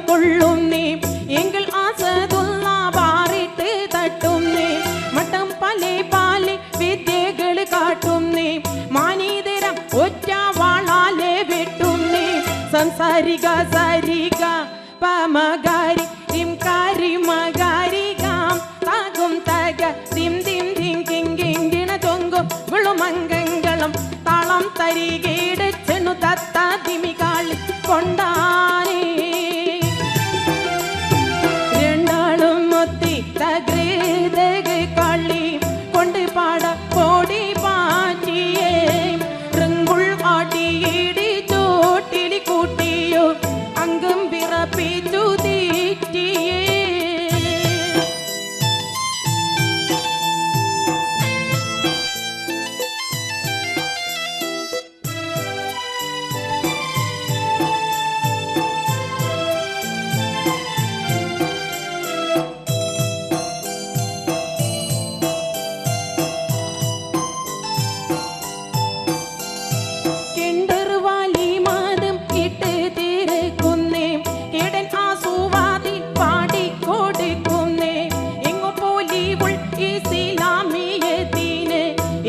കൊള്ളും നീ എങ്കിൽ ആസതുള്ള പാറിട്ട് തട്ടും നീ മട്ടം പലേ പാലി വിദ്യകൾ കാട്ടും നീ മാനീതരം ഒറ്റ വാളാലെ വെട്ടും നീ സംസാരിക സരിക പമകാരി തിംകാരി മകാരികാം താകും തക തിം തിം തിം കിങ്കിങ്കിണ തൊങ്കും വിളുമംഗങ്ങളും താളം തരികീട് ചെണ്ണു തത്ത തിമികാളി കൊണ്ടാനേ കളി കൊണ്ട് പാട കോടി പാറ്റിയേ റങ്കുൾ ആട്ടിയിടി ചോട്ടിലി കൂട്ടിയോ അങ്കം പിറപ്പിച്ചു തീറ്റിയേ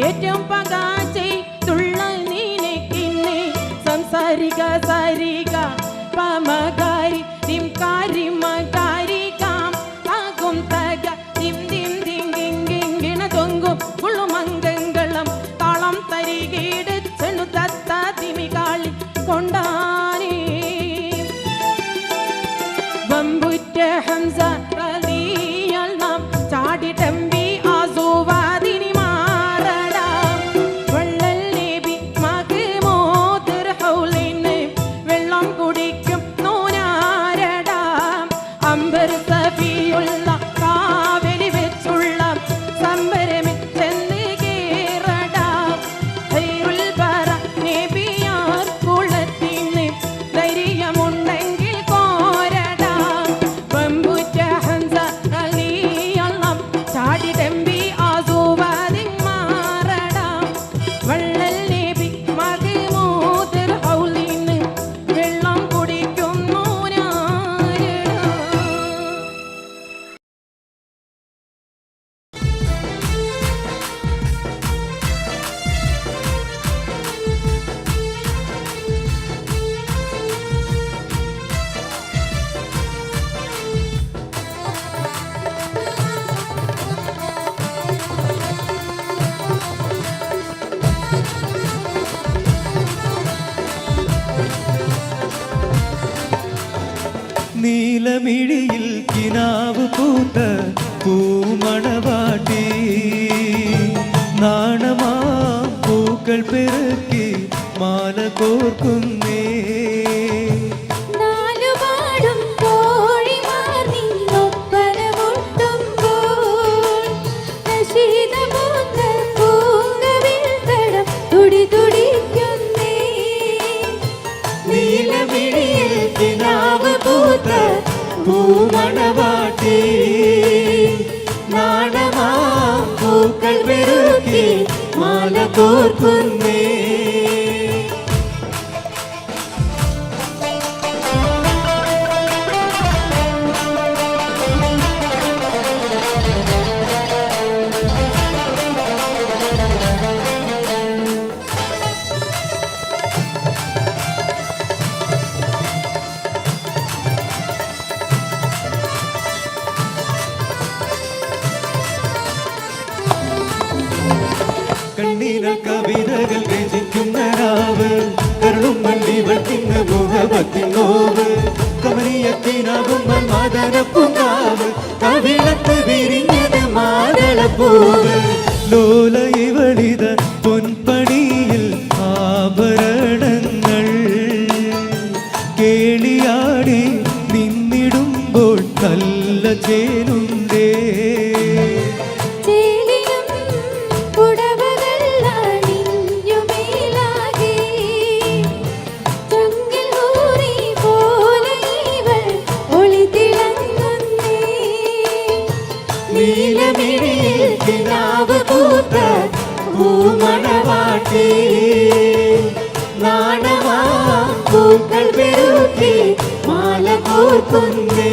ഏറ്റവും പകാചെ തുള്ള നീനക്കിന്നെ സംസാരിക സരിക പമകാരി തിംകാരി മകാരികാം താകും തക തിം തിം തിം കിങ്കിങ്കിണ തൊങ്കും കുളുമംഗങ്ങളും താളം തരികീട് ചെണ്ണു തത്ത തിമികാളി കൊണ്ടാനേ വമ്പുറ്റ ഹംസ റളിയൽ നാം ചാടിട്ടമ്പി ആസുവാദിനി മാറടാം വള്ളൽ നബി നീലമിഴിയിൽ കിനാവ് പൂത്ത പൂമണവാട്ടി നാണമാ പൂക്കൾ പെറുക്കി മാല കോർക്കുന്നേ നാലുപാടും കോഴിമാർ നിന്നൊപ്പന മുട്ടുമ്പോൾ നശീതമൂത്ത പൂങ്കവിൽ തടം തുടിതുടിക്കുന്നേ നീലമിഴിയിൽ കിനാവ് പൂത്ത പൂമണവാട്ടി നാണമാ പൂക്കൾ പെറുക്കി മാല കോർക്കുന്നേ കണ്ണീരൽ കവിതകൾ രചിക്കുന്ന രാവ് കരുളും മല്ലിവൾ തിന്ന് മുഖപത്തിൻ നോവ് കമനീയത്തിനാകുമ്പോൾ മാതരപ്പൂങ്കാവ് കവിളത്ത് വിരിഞ്ഞത് മാതളപ്പൂവ് ലോല ഇവളിത പൊൻപണിയിൽ ആഭരണങ്ങൾ കേളിയാടി നിന്നിടുമ്പോൾ നല്ല ചേലുണ്ടേ നീലമിഴിയിൽ കിനാവ് പൂത്ത പൂമണവാട്ടി നാണമാ പൂക്കൾ പെറുക്കി മാല കോർക്കുന്നേ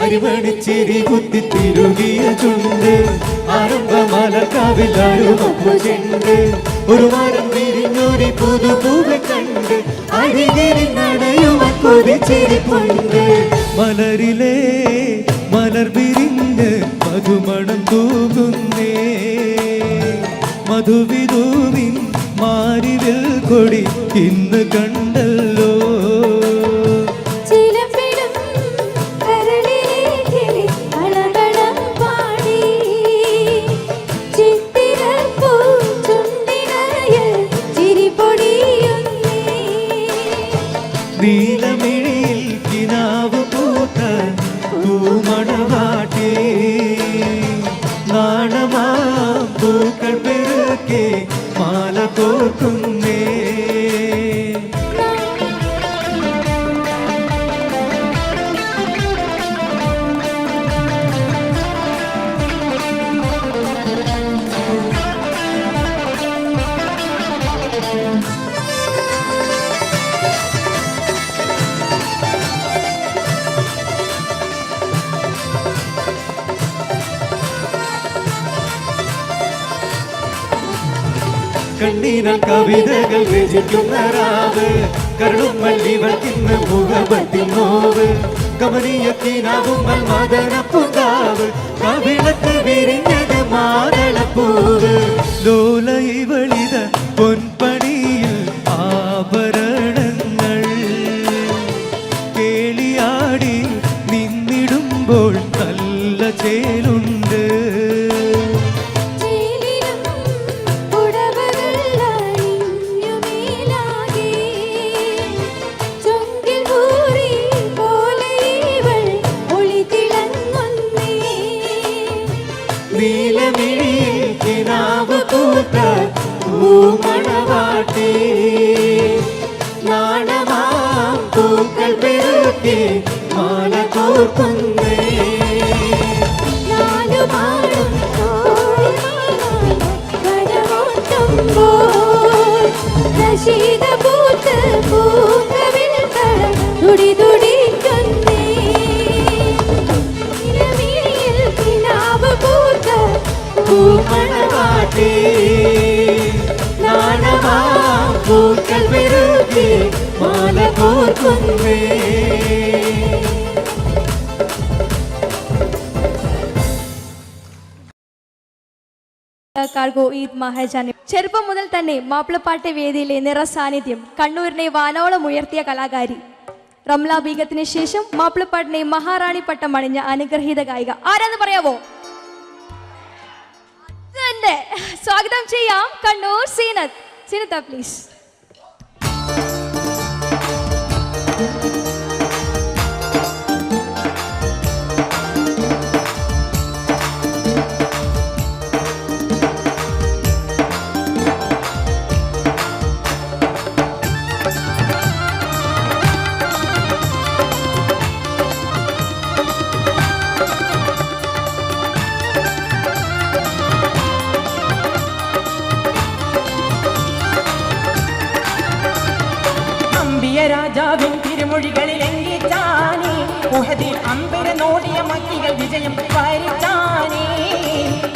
അരിമണിച്ചിരി കുത്തി തിരുകിയ ചുണ്ട് ആരംഭമലക്കാവിൽ അരുമപ്പു ചെണ്ട് ഒരു മരം വിരിഞ്ഞൊരു പുതുപൂവ് കണ്ട് അരികിരി നടയുവ കൊതിച്ചിരിപ്പുണ്ട് മലരിലെ മലർ വിരിഞ്ഞ് മധുമണം തൂകുന്നേ മധുവിധൂവിൻ മാരിവിൽ കൊടി ഇന്ന് കണ്ടല്ലോ നീലമിഴിയിൽ കിനാവ് പൂത്ത പൂമണവാട്ടി നാണമാ പൂക്കൾ പെറുക്കി മാല കോർക്കുന്നേ കണ്ണീരൽ കവിതകൾ രചിക്കുന്ന രാവ് കരുളും മല്ലിവൾ തിന്ന് മുഖപത്തിൻ നോവ് കമനീയത്തിനാകുമ്പോൾ മാതളപ്പൂങ്കാവ് കവിളത്ത് വിരിഞ്ഞത് മാതളപ്പൂവ് ലോല ഇവളിത പൊൻപണിയിൽ ആഭരണങ്ങൾ കേളിയാടി നിന്നിടുമ്പോൾ നല്ല ചേലുണ്ട് നീലമിഴിയിൽ കിനാവ് പൂത്ത പൂമണവാട്ടി നാണമാ പൂക്കൾ പെറുക്കി മാല കോർക്കുന്നേ നാലുപാടും കോഴിമാർ കരമോട്ടുമ്പോൾ നശീതപൂത്ത് പൂങ്കവിൽ തടം തുടിതുടിക്കുന്നേ പൂമണവാട്ടി നാണമാ പൂക്കൾ പെരുകി മാല കോർക്കുന്നേ കാർഗോ ഈദ് മഹാജാനെ ചെറുപ്പം മുതൽ തന്നെ മാപ്പിളപ്പാട്ട് വേദിയിലെ നിറസാന്നിധ്യം കണ്ണൂരിനെ വാനോളം ഉയർത്തിയ കലാകാരി റംല ബീഗത്തിന് ശേഷം മാപ്പിളപ്പാട്ടിനെ മഹാറാണി പട്ടം അണിഞ്ഞ അനുഗ്രഹീത ഗായിക ആരാന്ന് പറയാവോ? തന്നെ സ്വാഗതം ചെയ്യാം കണ്ണൂർ സീനത്ത പ്ലീസ്. രാജാവിൻ തിരുമൊഴികളിൽ എങ്കിച്ചാനേ ഉഹദിൽ അമ്പര നോടിയ മക്കികൾ വിജയം വരിച്ചാനേ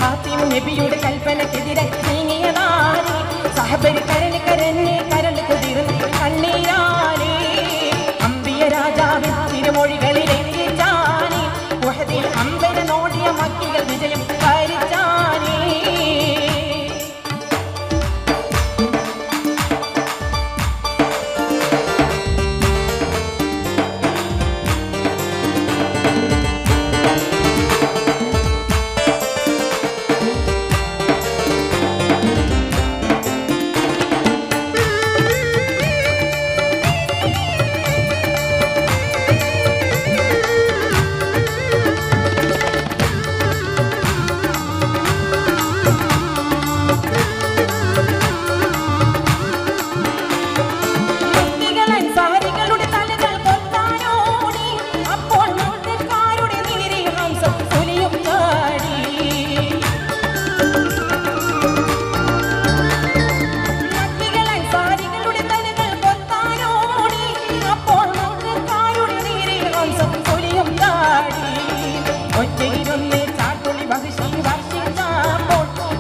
ഫാത്തിമ നബിയുടെ കൽപ്പനക്കെതിരെ നീങ്ങിയതാനേ സഹബരി കരഞ്ഞ് കരഞ്ഞ് കരൾ കുതിർന്ന് കണ്ണീരാനേ അമ്പിയ രാജാവിൻ തിരുമൊഴികളിൽ എങ്കിച്ചാനേ ഉഹദിൽ അമ്പര നോടിയ മക്കികൾ വിജയം വരിച്ചാനേ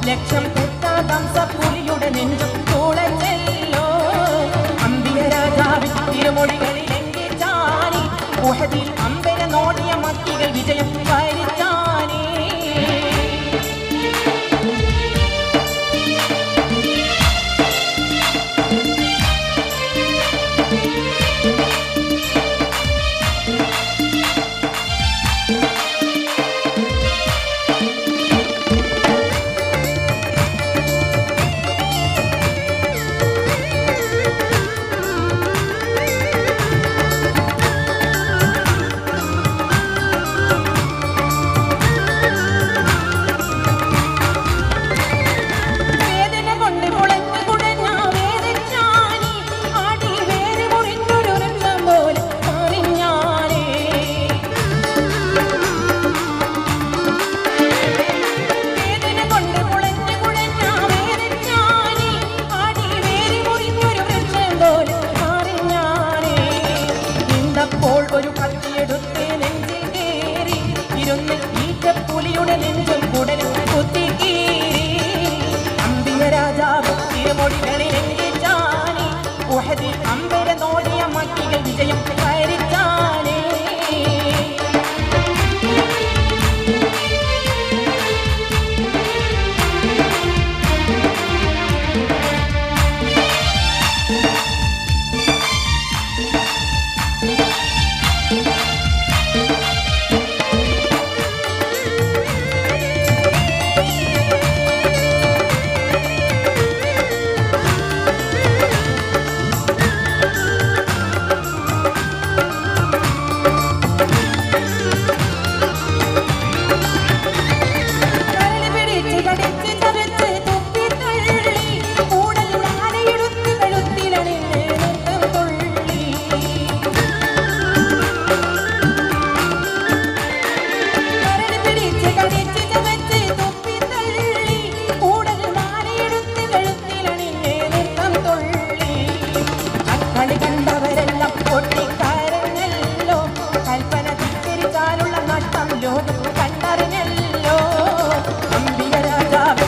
ലക്ഷം പുലിയുടെ നെഞ്ചും തുളച്ചല്ലോ അമ്പിയ രാജാവിൻ തിരുമൊഴികളിൽ എങ്കിച്ചാനേ ഉഹദിൽ അമ്പര നോടിയ മക്കികൾ വിജയം വരിച്ചാനേ ഒരു കത്തിയെടുത്ത് നെഞ്ചിൽ കേറി ഇരുന്ന് ഈറ്റപ്പുലിയുടെ നെഞ്ചും കുടലും കുത്തിക്കീറി അമ്പിയ രാജാവ് തിരുമൊഴികളിൽ എങ്കിച്ചാനേ ഉഹദിൽ അമ്പര നോടിയ മക്കികൾ വിജയം വരിച്ചാനേ കണ്ടറിഞ്ഞല്ലോ അമ്പിയ രാജാവ്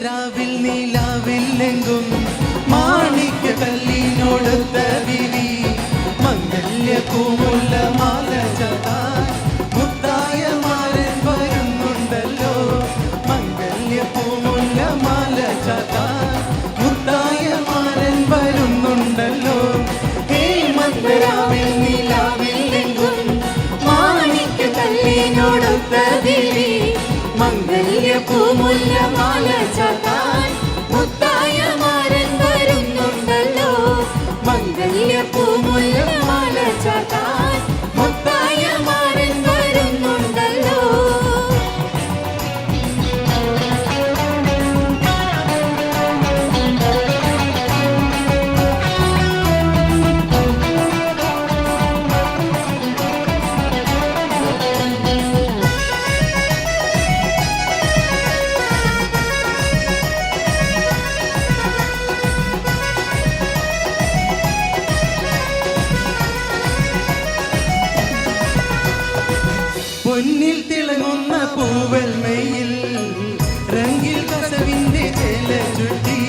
മന്ദരാവിൽ നീലാവില്ലെങ്കും മാണിക്യ കല്ലിനോടൊത്ത വിരി മംഗല്യ പൂമുല്ല മാല ചാത്താൻ മുത്തായ മാരൻ വരുന്നുണ്ടല്ലോ മംഗല്യ പൂമുല്ല മാല ചാത്താൻ മുത്തായ മാരൻ വരുന്നുണ്ടല്ലോ ഹേ മന്ദരാവിൽ നീലാവില്ലെങ്കും മാണിക്യ കല്ലിനോടൊത്ത വിരി മംഗല്യ പൂമുല്ല മാല ചാത്താൻ മുത്തായ മാരൻ വരുന്നുണ്ടല്ലോ മംഗല്യ പൂമുല്ല മാല ചാത്താൻ മുത്തായ മാരൻ വരുന്നുണ്ടല്ലോ പൊന്നിൽ തിളങ്ങുന്ന പൂവൽമയിൽ രംഗിൽ കസവിന്റെ ചേല ചുറ്റി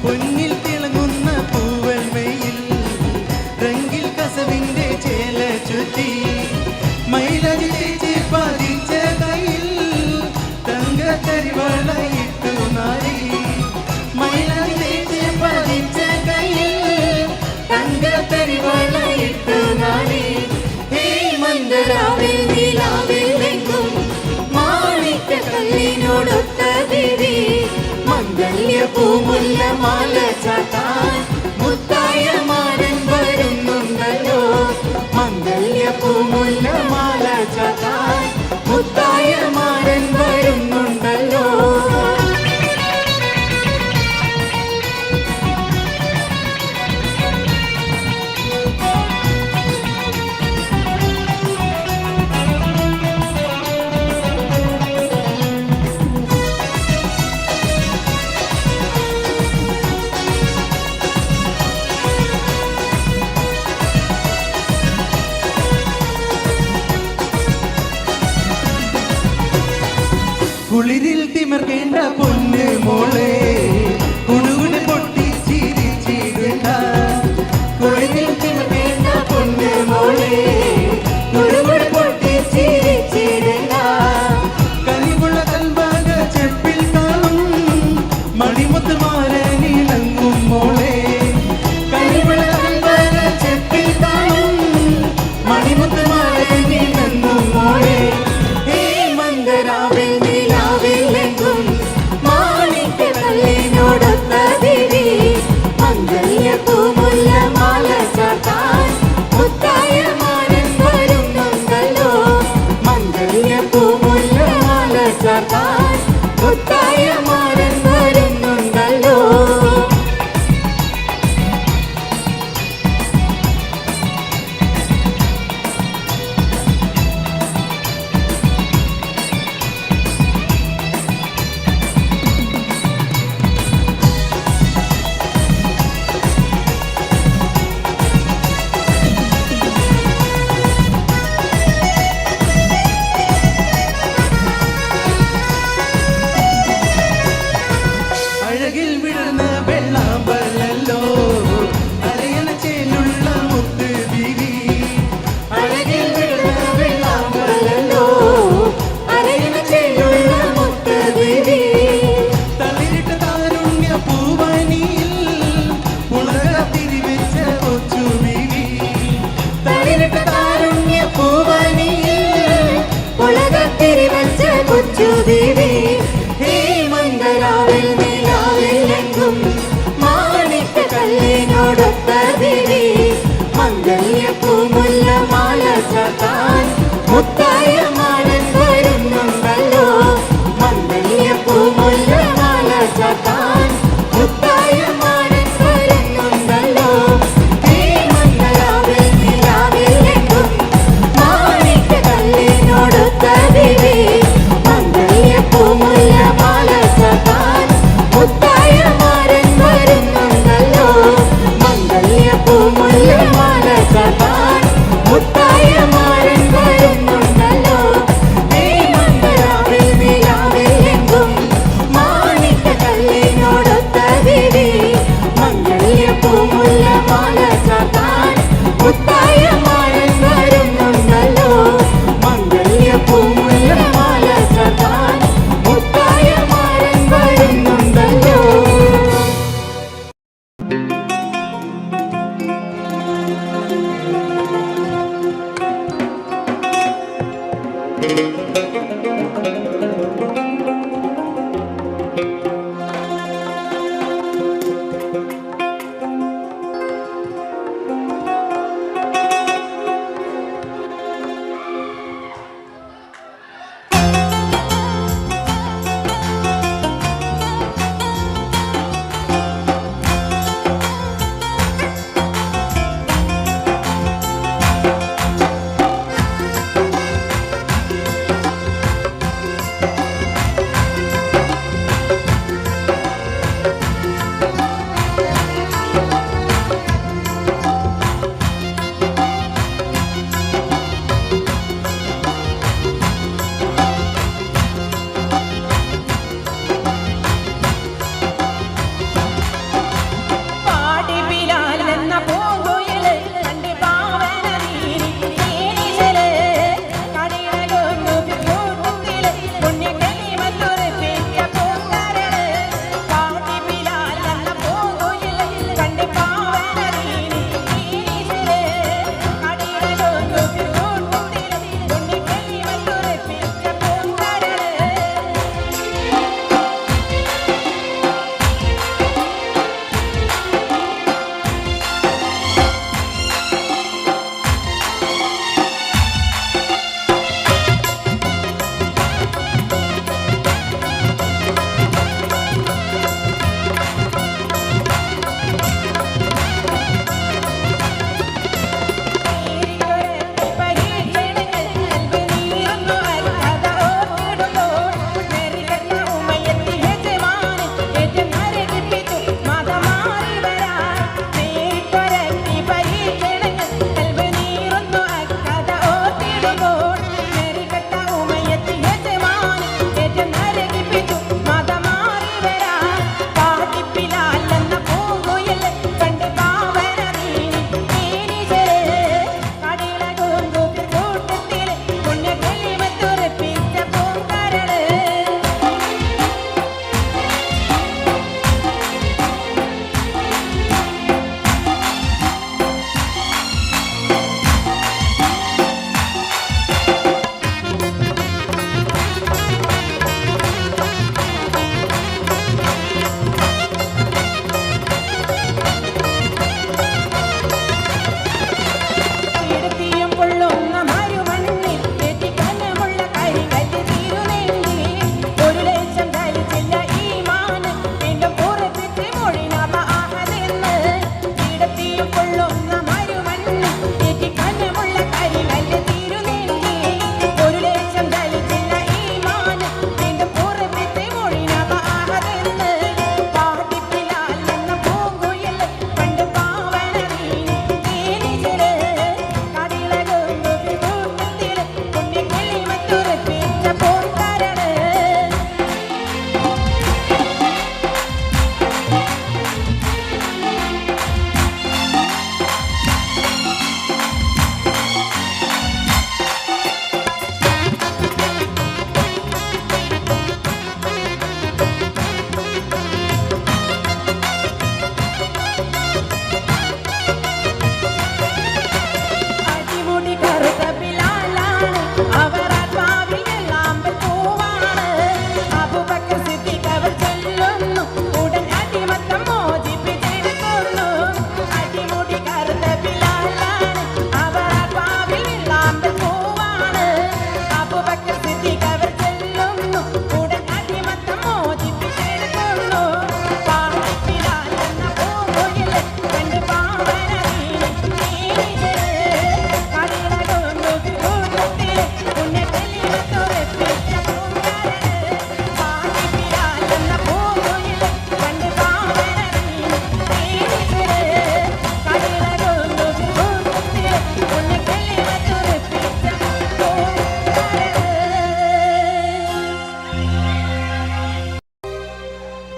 പൊന്നിൽ തിളങ്ങുന്ന പൂവൽമയിൽ രംഗിൽ കസവിന്റെ ചേല ചുറ്റി മൈലരി തേച്ച് പതിച്ച കയ്യിൽ തങ്കത്തരിവളയിട്ടു നാരി മൈലരി തേച്ച് പതിച്ച കയ്യിൽ തങ്കത്തരിവളയിട്ടു നാരി മന്ദരാവിൽ നീലാവില്ലെങ്കും മാണിക്യ കല്ലിനോടൊത്ത വിരി മംഗല്യ പൂമുല്ല മാല ചാത്താൻ മുത്തായ മാരൻ വരുന്നുണ്ടല്ലോ മംഗല്യ പൂമുല്ല മാല ചാത്താൻ മുത്തായ മാരൻ വരുന്നുണ്ടല്ലോ കുളിരിൽ തിമർക്കേണ്ട പൊന്ന് മോളെ കുടുകുട് പൊട്ടി ചിരിച്ചിടണ്ട കുളിരിൽ തിമർക്കേണ്ട പൊന്ന് മോളെ കുടുകുട് പൊട്ടി ചിരിച്ചിടണ്ട കനിവുള്ള കൽവാക ചെപ്പിൽ കാണും മണിമുത്ത് മാരനിളങ്ങും മോളെ കനിവുള്ള കൽവാക ചെപ്പിൽ കാണും മണിമുത്ത് മാരനിളങ്ങും മോളെ ഹേ മന്ദരാവിൽ നീലാവില്ലെങ്കും മാണിക്യ കല്ലിനോടൊത്ത വിരി മംഗല്യ പൂമുല്ല മാല ചാത്താൻ മുത്തായ മാരൻ വരുന്നുണ്ടല്ലോ മംഗല്യ പൂമുല്ല മാല ചാത്താൻ മുത്തായ മാരൻ വരുന്നുണ്ടല്ലോ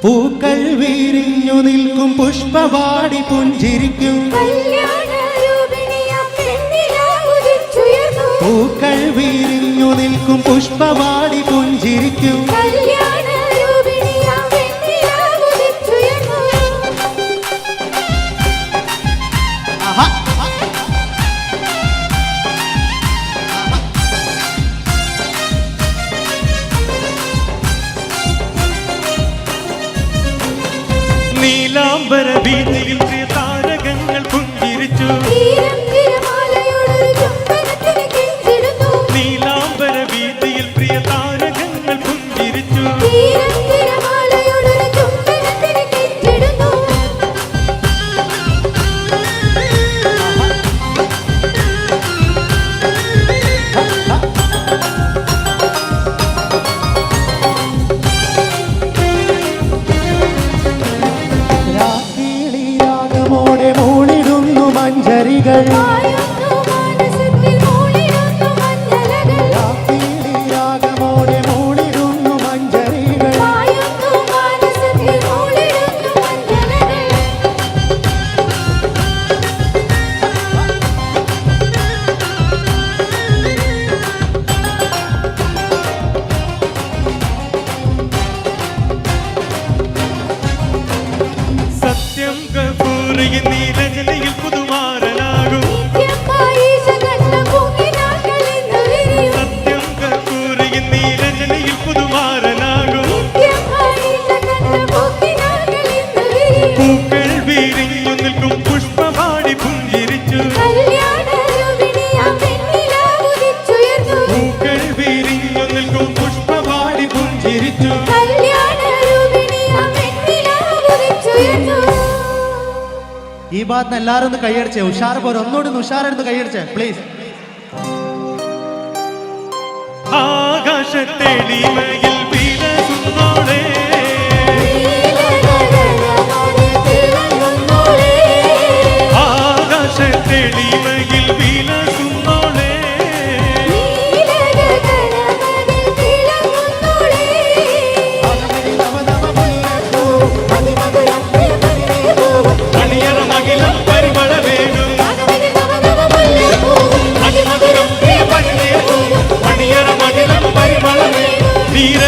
പൂക്കൾ വിരിഞ്ഞു നിൽക്കും പുഷ്പവാടി പുഞ്ചിരിക്കും പൂക്കൾ വിരിഞ്ഞു നിൽക്കും പുഷ്പവാടി പുഞ്ചിരിക്കും നീലാംബര വീതിയിൽ പ്രിയ താരകങ്ങൾ പുഞ്ചിരിച്ചു നീലാംബര വീതിയിൽ പ്രിയ താരകങ്ങൾ പുഞ്ചിരിച്ചു രാഗമോടെ മൂളിടുന്നു മഞ്ചരികൾ രാഗമോടെ മൂളിടുന്നു മഞ്ചരികൾ സത്യം കപൂറിയ നീലജനയിൽ പുതുമാരനാകും സത്യം കപൂറിയ നീലജനയിൽ പുതുമാരനാകും പൂക്കൾ വിരിഞ്ഞു നിൽക്കും പുഷ്പവാടി പുഞ്ചിരിച്ചു പൂക്കൾ വിരിഞ്ഞു നിൽക്കും പുഷ്പവാടി പുഞ്ചിരിച്ചു ഈ ഭാഗത്ത് എല്ലാരും ഒന്ന് കൈയടിച്ചേ ഉഷാർ പോലെ ഒന്നുകൂടി ഉഷാറെടുത്ത് കൈയടിച്ചേ പ്ലീസ് ആകാശത്തെളിമയിൽ വിലസുന്നോളെ ആകാശത്തെളിമയിൽ വിലസുന്നോളെ മണിയറ മകിലം പരിമളവേകും അതിമധുരം പ്രിയ പരിമളവേകും മണിയറ മകിലം പരിമളവേകും വീര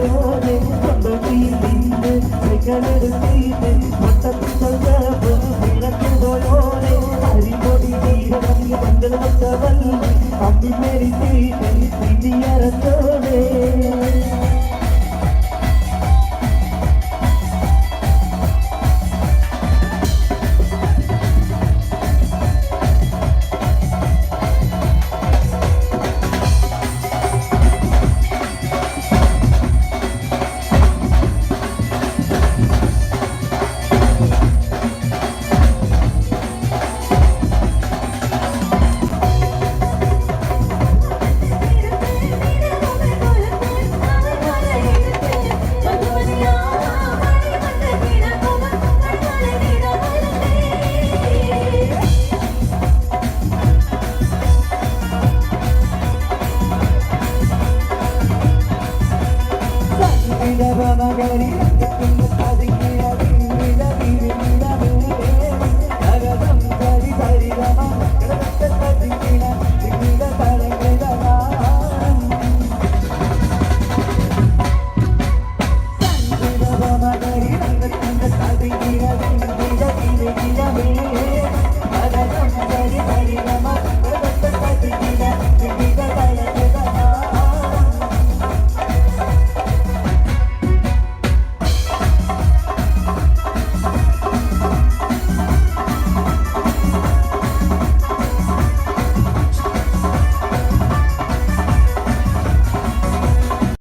പോയോടെ കൊണ്ടുപോയി നിന്ന് കൈകളെടുത്തിട്ട് മൊത്തത്തിൽ വിളക്ക് പോയോടെ അരിപൊടി മക്കൾ മൊത്തവല്ലി അമ്മി മേരിച്ചിട്ട് തിരിയറത്തോടെ Nagari